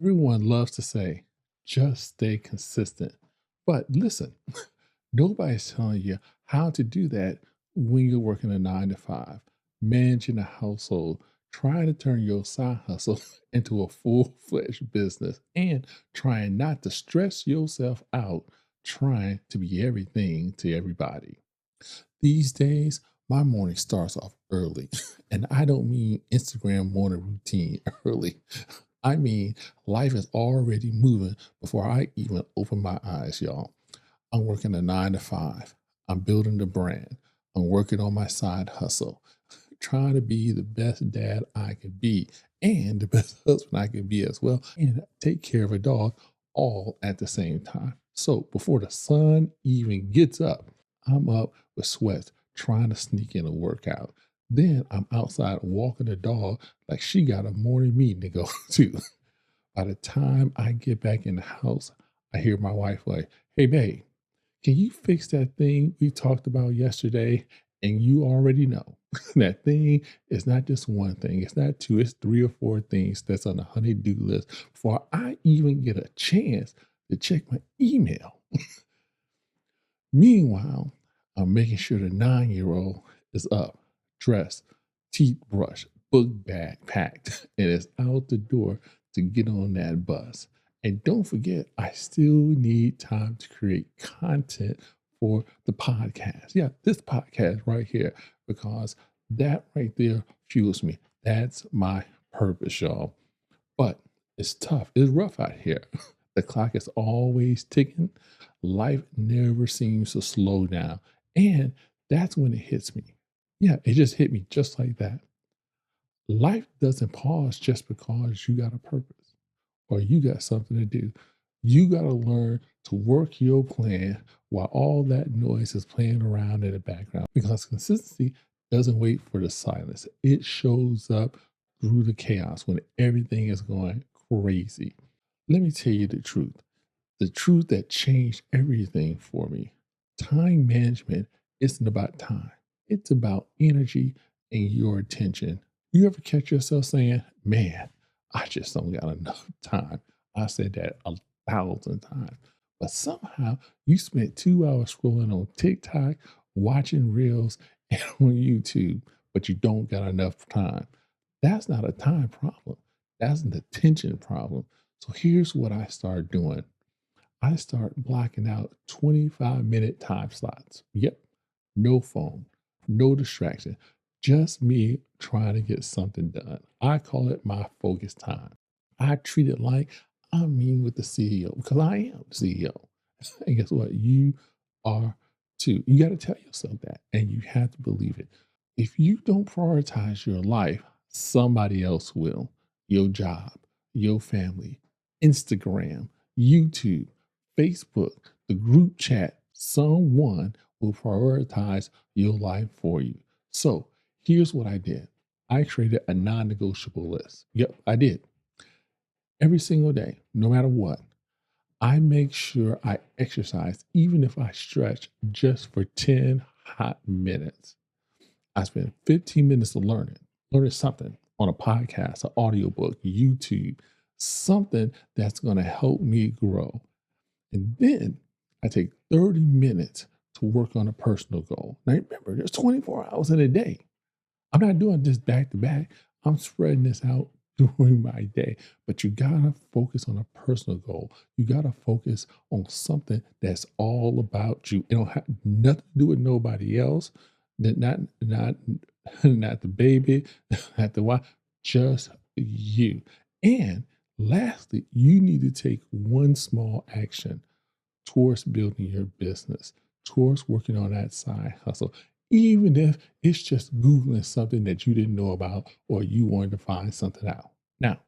Everyone loves to say, just stay consistent. But listen, nobody's telling you how to do that when you're working a 9 to 5, managing a household, trying to turn your side hustle into a full fledged business, and trying not to stress yourself out trying to be everything to everybody. These days, my morning starts off early, and I don't mean Instagram morning routine early. I mean, life is already moving before I even open my eyes, y'all. I'm working a 9 to 5. I'm building the brand. I'm working on my side hustle, trying to be the best dad I can be and the best husband I can be as well, and take care of a dog all at the same time. So before the sun even gets up, I'm up with sweats trying to sneak in a workout. Then I'm outside walking the dog like she got a morning meeting to go to. By the time I get back in the house, I hear my wife like, "Hey, babe, can you fix that thing we talked about yesterday?" And you already know that thing is not just one thing, it's not two, it's three or four things that's on the honey-do list before I even get a chance to check my email. Meanwhile, I'm making sure the 9-year-old is up, dressed, teeth brushed, book bag packed, and is out the door to get on that bus. And don't forget, I still need time to create content for the podcast. Yeah, this podcast right here, because that right there fuels me. That's my purpose, y'all. But it's tough. It's rough out here. The clock is always ticking. Life never seems to slow down. And that's when it hits me. Yeah, it just hit me just like that. Life doesn't pause just because you got a purpose or you got something to do. You got to learn to work your plan while all that noise is playing around in the background because consistency doesn't wait for the silence. It shows up through the chaos when everything is going crazy. Let me tell you the truth that changed everything for me. Time management isn't about time, it's about energy and your attention. You ever catch yourself saying, "Man, I just don't got enough time"? I said that 1,000 times. But somehow you spent 2 hours scrolling on TikTok, watching reels, and on YouTube, but you don't got enough time. That's not a time problem. That's an attention problem. So here's what I started doing. I start blocking out 25-minute time slots. Yep, no phone, no distraction, just me trying to get something done. I call it my focus time. I treat it like I'm meeting with the CEO because I am the CEO. And guess what? You are too. You got to tell yourself that and you have to believe it. If you don't prioritize your life, somebody else will. Your job, your family, Instagram, YouTube, Facebook, the group chat, someone will prioritize your life for you. So here's what I did. I created a non-negotiable list. Yep, I did. Every single day, no matter what, I make sure I exercise, even if I stretch just for 10 hot minutes. I spend 15 minutes of learning something on a podcast, an audiobook, YouTube, something that's going to help me grow. And then I take 30 minutes to work on a personal goal. Now remember, there's 24 hours in a day. I'm not doing this back to back. I'm spreading this out during my day. But you gotta focus on a personal goal. You gotta focus on something that's all about you. It don't have nothing to do with nobody else. Not not the baby, not the wife, just you. And lastly, you need to take one small action towards building your business, towards working on that side hustle, even if it's just Googling something that you didn't know about or you wanted to find something out. Now,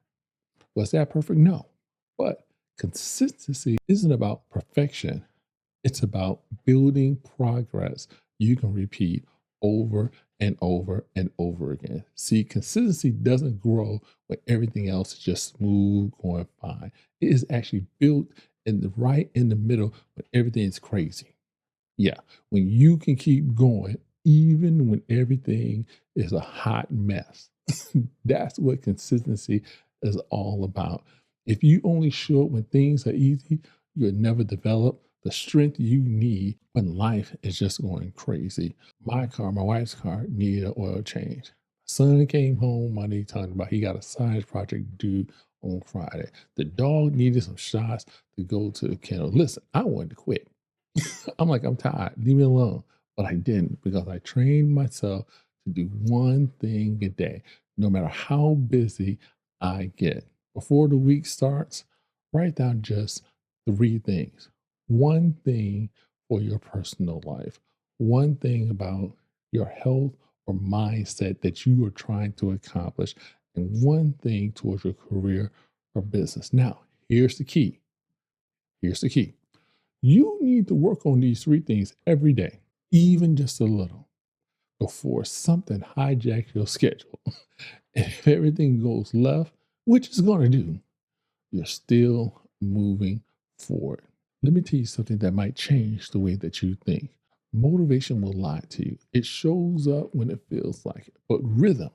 was that perfect? No. But consistency isn't about perfection, it's about building progress you can repeat over and over and over again. See, consistency doesn't grow when everything else is just smooth, going fine. It is actually built in the right in the middle when everything's crazy. Yeah, when you can keep going, even when everything is a hot mess. That's what consistency is all about. If you only show up when things are easy, you'll never develop the strength you need when life is just going crazy. My wife's car, needed an oil change. Son came home Monday talking about he got a science project due on Friday. The dog needed some shots to go to the kennel. Listen, I wanted to quit. I'm like, I'm tired. Leave me alone. But I didn't because I trained myself to do one thing a day, no matter how busy I get. Before the week starts, write down just three things. One thing for your personal life, one thing about your health or mindset that you are trying to accomplish, and one thing towards your career or business. Now, here's the key. Here's the key. You need to work on these three things every day, even just a little, before something hijacks your schedule. And if everything goes left, which it's going to do, you're still moving forward. Let me tell you something that might change the way that you think. Motivation will lie to you. It shows up when it feels like it. But rhythm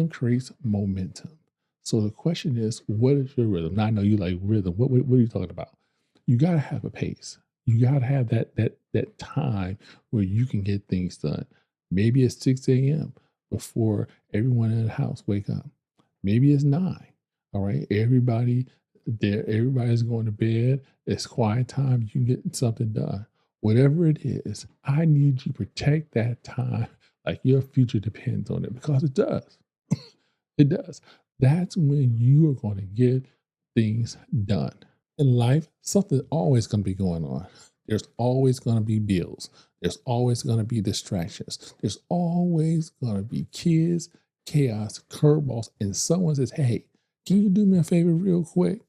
creates momentum. So the question is, what is your rhythm? Now I know you like rhythm. What are you talking about? You got to have a pace. You got to have that time where you can get things done. Maybe it's 6 a.m. before everyone in the house wake up. Maybe it's 9. All right. Everybody's going to bed. It's quiet time. You can get something done. Whatever it is, I need you to protect that time like your future depends on it because it does. It does. That's when you are going to get things done. In life, something's always going to be going on. There's always going to be bills. There's always going to be distractions. There's always going to be kids, chaos, curveballs, and someone says, hey, can you do me a favor real quick?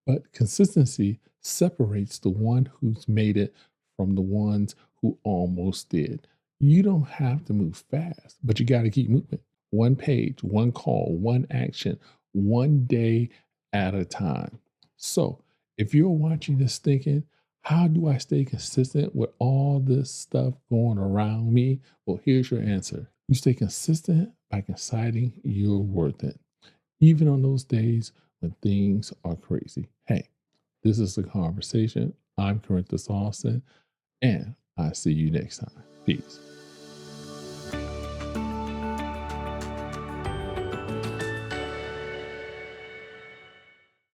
But consistency separates the one who's made it from the ones who almost did. You don't have to move fast, but you got to keep moving. One page, one call, one action, one day at a time. So if you're watching this thinking, how do I stay consistent with all this stuff going around me? Well, here's your answer. You stay consistent by deciding you're worth it, even on those days when things are crazy. Hey, this is the conversation. I'm Corinthus Alston, and I see you next time. Peace.